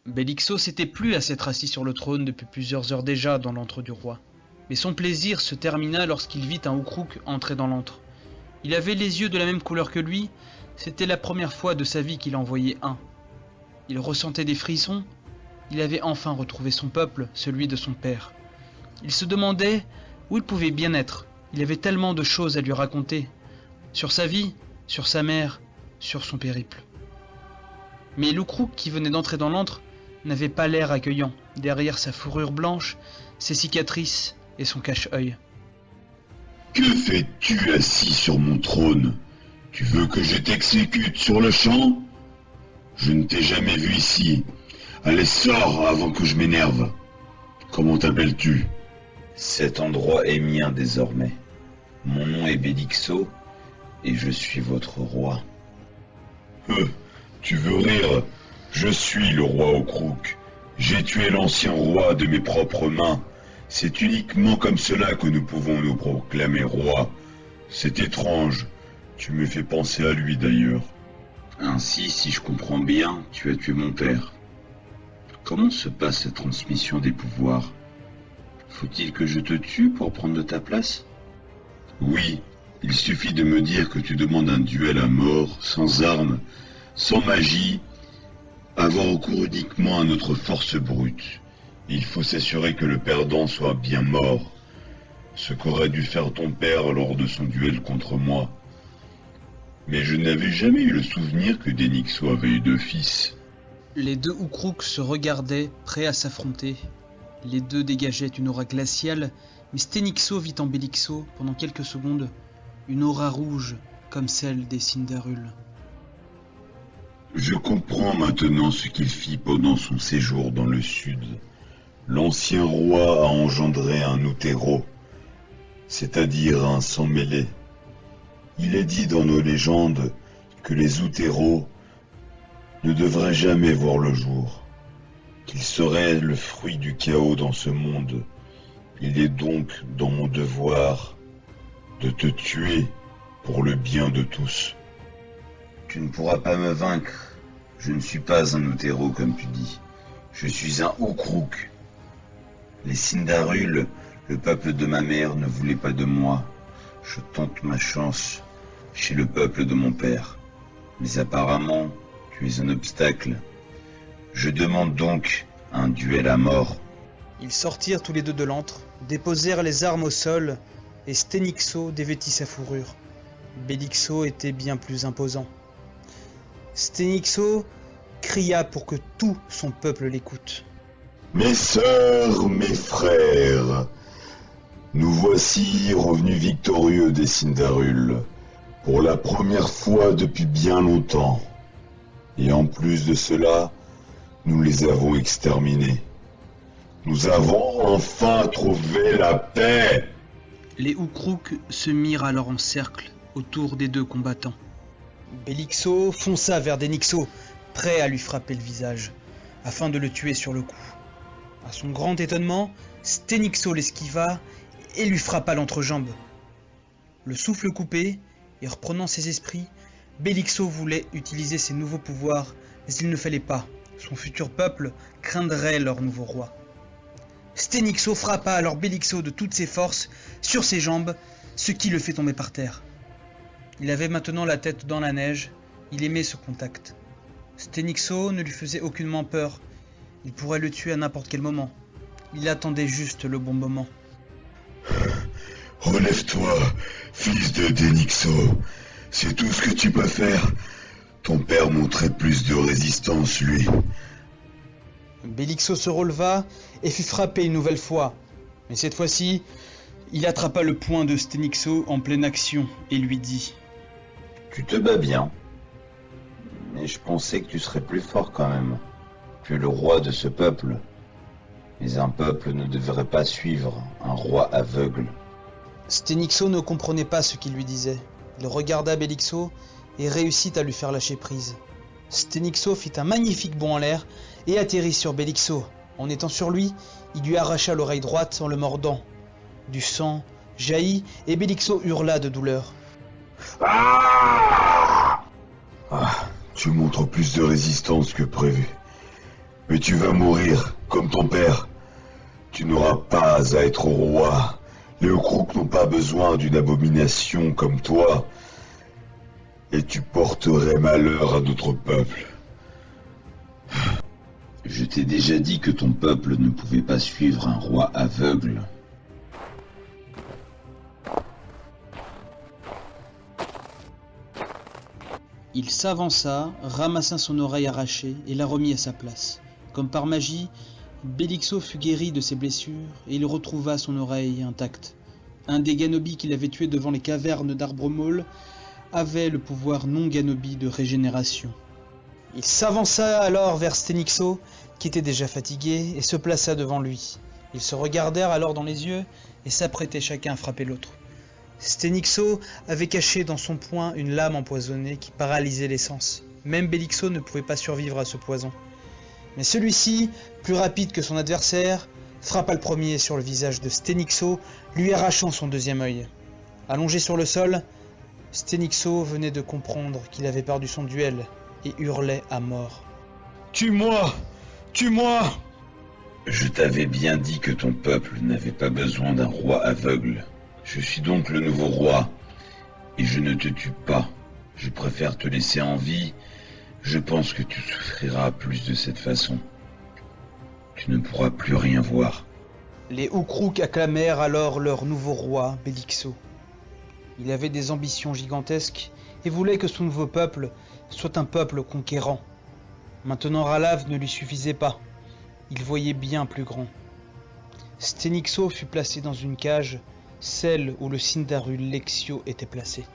Bélixo s'était plu à s'être assis sur le trône depuis plusieurs heures déjà dans l'antre du roi. Mais son plaisir se termina lorsqu'il vit un Oukrouk entrer dans l'antre. Il avait les yeux de la même couleur que lui, c'était la première fois de sa vie qu'il en voyait un. Il ressentait des frissons, il avait enfin retrouvé son peuple, celui de son père. Il se demandait où il pouvait bien être, il avait tellement de choses à lui raconter, sur sa vie, sur sa mère, sur son périple. Mais l'Oukrouk qui venait d'entrer dans l'antre n'avait pas l'air accueillant, derrière sa fourrure blanche, ses cicatrices et son cache-œil. Que fais-tu assis sur mon trône? Tu veux que je t'exécute sur le champ? Je ne t'ai jamais vu ici. Allez, sors avant que je m'énerve. Comment t'appelles-tu? Cet endroit est mien désormais. Mon nom est Bélixo, et je suis votre roi. Tu veux rire? Je suis le roi Oukrouk. J'ai tué l'ancien roi de mes propres mains. C'est uniquement comme cela que nous pouvons nous proclamer roi. C'est étrange. Tu me fais penser à lui d'ailleurs. Ainsi, si je comprends bien, tu as tué mon père. Comment se passe cette transmission des pouvoirs? Faut-il que je te tue pour prendre de ta place? Oui, il suffit de me dire que tu demandes un duel à mort, sans armes, sans magie, avoir recours uniquement à notre force brute. Il faut s'assurer que le perdant soit bien mort, ce qu'aurait dû faire ton père lors de son duel contre moi. Mais je n'avais jamais eu le souvenir que Denixo avait eu deux fils. Les deux Oukrouks se regardaient, prêts à s'affronter. Les deux dégageaient une aura glaciale, mais Stenixo vit en Bélixo, pendant quelques secondes, une aura rouge, comme celle des Sindarules. Je comprends maintenant ce qu'il fit pendant son séjour dans le sud. L'ancien roi a engendré un Outéro, c'est-à-dire un sang-mêlé. Il est dit dans nos légendes que les Outéros ne devraient jamais voir le jour, qu'ils seraient le fruit du chaos dans ce monde. Il est donc dans mon devoir de te tuer pour le bien de tous. Tu ne pourras pas me vaincre. Je ne suis pas un Outéro comme tu dis. Je suis un Oukrouk. Les Sindarules, le peuple de ma mère, ne voulaient pas de moi. Je tente ma chance chez le peuple de mon père. Mais apparemment, tu es un obstacle. Je demande donc un duel à mort. Ils sortirent tous les deux de l'antre, déposèrent les armes au sol, et Stenixo dévêtit sa fourrure. Bélixo était bien plus imposant. Stenixo cria pour que tout son peuple l'écoute. Mes sœurs, mes frères, nous voici revenus victorieux des Sindarules, pour la première fois depuis bien longtemps. Et en plus de cela, nous les avons exterminés. Nous avons enfin trouvé la paix. Les Oukrouks se mirent alors en cercle autour des deux combattants. Bélixo fonça vers Denixo, prêt à lui frapper le visage, afin de le tuer sur le coup. À son grand étonnement, Stenixo l'esquiva et lui frappa l'entrejambe. Le souffle coupé, et reprenant ses esprits, Bélixo voulait utiliser ses nouveaux pouvoirs, mais il ne fallait pas. Son futur peuple craindrait leur nouveau roi. Stenixo frappa alors Bélixo de toutes ses forces sur ses jambes, ce qui le fait tomber par terre. Il avait maintenant la tête dans la neige, il aimait ce contact. Stenixo ne lui faisait aucunement peur, il pourrait le tuer à n'importe quel moment. Il attendait juste le bon moment. Relève-toi, fils de Denixo. C'est tout ce que tu peux faire. Ton père montrait plus de résistance, lui. Bélixo se releva et fut frappé une nouvelle fois. Mais cette fois-ci, il attrapa le poing de Stenixo en pleine action et lui dit: Tu te bats bien, mais je pensais que tu serais plus fort quand même. Tu es le roi de ce peuple, mais un peuple ne devrait pas suivre un roi aveugle. Stenixo ne comprenait pas ce qu'il lui disait. Il regarda Bélixo et réussit à lui faire lâcher prise. Stenixo fit un magnifique bond en l'air et atterrit sur Bélixo. En étant sur lui, il lui arracha l'oreille droite en le mordant. Du sang jaillit et Bélixo hurla de douleur. Ah! Tu montres plus de résistance que prévu. Mais tu vas mourir, comme ton père. Tu n'auras pas à être roi. Les Ukruks n'ont pas besoin d'une abomination comme toi. Et tu porterais malheur à notre peuple. Je t'ai déjà dit que ton peuple ne pouvait pas suivre un roi aveugle. Il s'avança, ramassa son oreille arrachée et la remit à sa place. Comme par magie, Bélixo fut guéri de ses blessures et il retrouva son oreille intacte. Un des Ganobi qu'il avait tué devant les cavernes d'Arbremoll avait le pouvoir non Ganobi de régénération. Il s'avança alors vers Stenixo, qui était déjà fatigué, et se plaça devant lui. Ils se regardèrent alors dans les yeux et s'apprêtaient chacun à frapper l'autre. Stenixo avait caché dans son poing une lame empoisonnée qui paralysait les sens. Même Bélixo ne pouvait pas survivre à ce poison. Mais celui-ci, plus rapide que son adversaire, frappa le premier sur le visage de Stenixo, lui arrachant son deuxième œil. Allongé sur le sol, Stenixo venait de comprendre qu'il avait perdu son duel et hurlait à mort. « Tue-moi! Tue-moi » Je t'avais bien dit que ton peuple n'avait pas besoin d'un roi aveugle. Je suis donc le nouveau roi, et je ne te tue pas. Je préfère te laisser en vie. Je pense que tu souffriras plus de cette façon. Tu ne pourras plus rien voir. Les Ukruks acclamèrent alors leur nouveau roi, Bélixo. Il avait des ambitions gigantesques et voulait que son nouveau peuple soit un peuple conquérant. Maintenant Ralav ne lui suffisait pas. Il voyait bien plus grand. Stenixo fut placé dans une cage, celle où le Sindaru Lexio était placé.